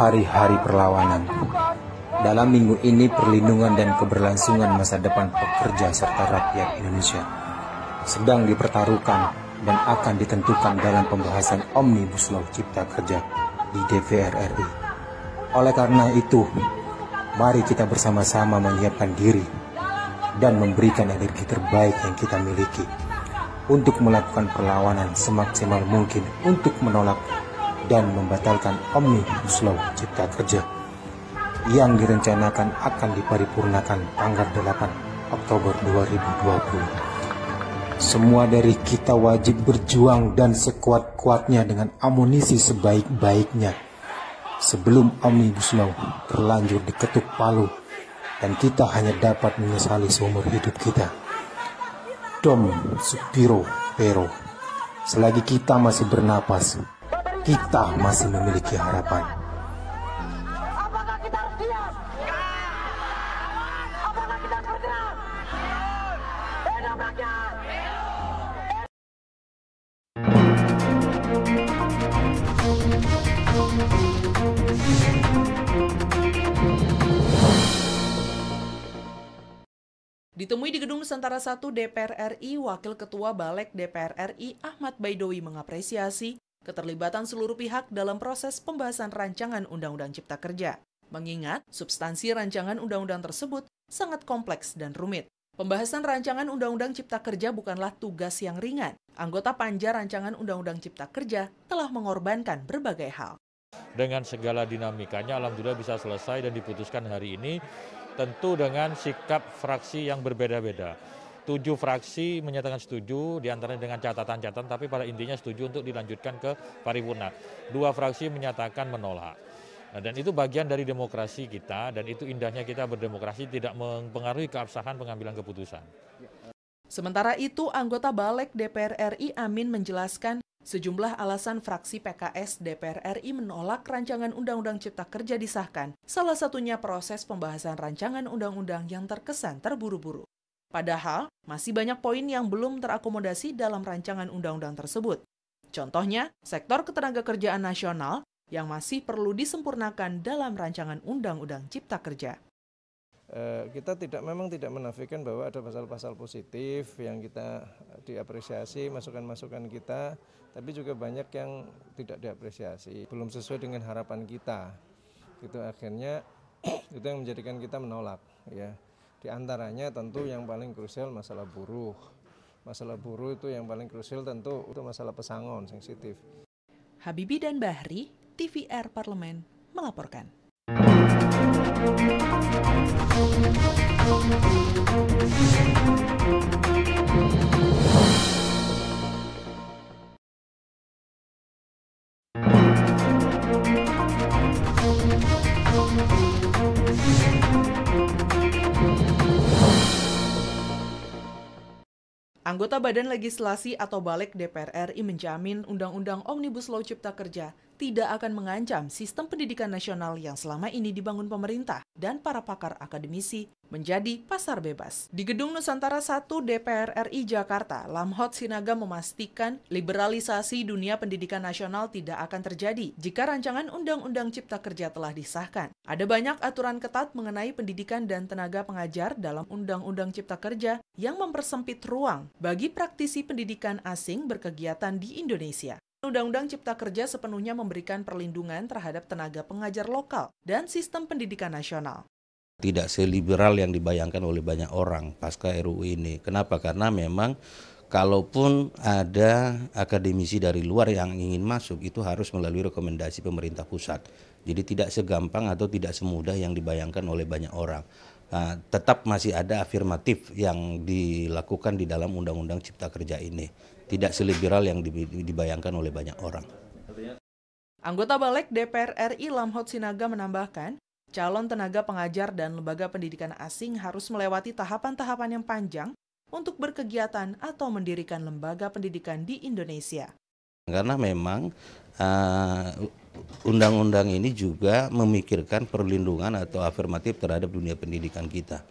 hari-hari perlawanan. Dalam minggu ini perlindungan dan keberlangsungan masa depan pekerja serta rakyat Indonesia sedang dipertaruhkan dan akan ditentukan dalam pembahasan Omnibus Law Cipta Kerja di DPR RI. Oleh karena itu, mari kita bersama-sama menyiapkan diri dan memberikan energi terbaik yang kita miliki untuk melakukan perlawanan semaksimal mungkin untuk menolak dan membatalkan Omnibus Law Cipta Kerja yang direncanakan akan diparipurnakan tanggal 8 Oktober 2020. Semua dari kita wajib berjuang dan sekuat-kuatnya dengan amunisi sebaik-baiknya sebelum Omnibus Law terlanjur diketuk palu dan kita hanya dapat menyesali seumur hidup kita. Dom Supiro Pero, selagi kita masih bernapas, kita masih memiliki harapan. Apakah kita harus diam? Apakah kita harus bergerak? Hidup rakyat! Ditemui di Gedung Nusantara I DPR RI, Wakil Ketua Balek DPR RI Ahmad Baidowi mengapresiasi keterlibatan seluruh pihak dalam proses pembahasan rancangan Undang-Undang Cipta Kerja. Mengingat substansi rancangan undang-undang tersebut sangat kompleks dan rumit. Pembahasan rancangan Undang-Undang Cipta Kerja bukanlah tugas yang ringan. Anggota Panja Rancangan Undang-Undang Cipta Kerja telah mengorbankan berbagai hal. Dengan segala dinamikanya, alhamdulillah bisa selesai dan diputuskan hari ini, tentu dengan sikap fraksi yang berbeda-beda. 7 fraksi menyatakan setuju, diantaranya dengan catatan-catatan, tapi pada intinya setuju untuk dilanjutkan ke paripurna. 2 fraksi menyatakan menolak. Nah, dan itu bagian dari demokrasi kita, dan itu indahnya kita berdemokrasi, tidak mempengaruhi keabsahan pengambilan keputusan. Sementara itu, anggota Balek DPR RI Amin menjelaskan sejumlah alasan fraksi PKS DPR RI menolak rancangan Undang-Undang Cipta Kerja disahkan, salah satunya proses pembahasan rancangan undang-undang yang terkesan terburu-buru. Padahal, masih banyak poin yang belum terakomodasi dalam rancangan undang-undang tersebut. Contohnya, sektor ketenagakerjaan nasional yang masih perlu disempurnakan dalam rancangan Undang-Undang Cipta Kerja. Kita memang tidak menafikan bahwa ada pasal-pasal positif yang kita diapresiasi, masukan-masukan kita, tapi juga banyak yang tidak diapresiasi, belum sesuai dengan harapan kita. Itu akhirnya itu yang menjadikan kita menolak, ya. Di antaranya tentu yang paling krusial masalah buruh. Masalah buruh itu yang paling krusial tentu itu masalah pesangon sensitif. Habibie dan Bahri, TVR Parlemen melaporkan. Anggota Badan Legislasi atau Balek DPR RI menjamin Undang-Undang Omnibus Law Cipta Kerja tidak akan mengancam sistem pendidikan nasional yang selama ini dibangun pemerintah dan para pakar akademisi menjadi pasar bebas. Di Gedung Nusantara I DPR RI Jakarta, Lamhot Sinaga memastikan liberalisasi dunia pendidikan nasional tidak akan terjadi jika rancangan Undang-Undang Cipta Kerja telah disahkan. Ada banyak aturan ketat mengenai pendidikan dan tenaga pengajar dalam Undang-Undang Cipta Kerja yang mempersempit ruang bagi praktisi pendidikan asing berkegiatan di Indonesia. Undang-Undang Cipta Kerja sepenuhnya memberikan perlindungan terhadap tenaga pengajar lokal dan sistem pendidikan nasional. Tidak seliberal yang dibayangkan oleh banyak orang pasca RUU ini. Kenapa? Karena memang kalaupun ada akademisi dari luar yang ingin masuk, itu harus melalui rekomendasi pemerintah pusat. Jadi tidak segampang atau tidak semudah yang dibayangkan oleh banyak orang. Nah, tetap masih ada afirmatif yang dilakukan di dalam Undang-Undang Cipta Kerja ini. Tidak seliberal yang dibayangkan oleh banyak orang. Anggota Balek DPR RI Lamhot Sinaga menambahkan, calon tenaga pengajar dan lembaga pendidikan asing harus melewati tahapan-tahapan yang panjang untuk berkegiatan atau mendirikan lembaga pendidikan di Indonesia. Karena memang undang-undang ini juga memikirkan perlindungan atau afirmatif terhadap dunia pendidikan kita.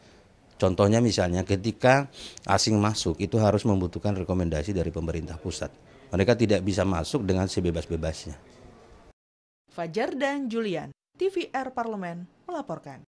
Contohnya misalnya ketika asing masuk itu harus membutuhkan rekomendasi dari pemerintah pusat. Mereka tidak bisa masuk dengan sebebas-bebasnya. Fajar dan Julian, TVR Parlemen melaporkan.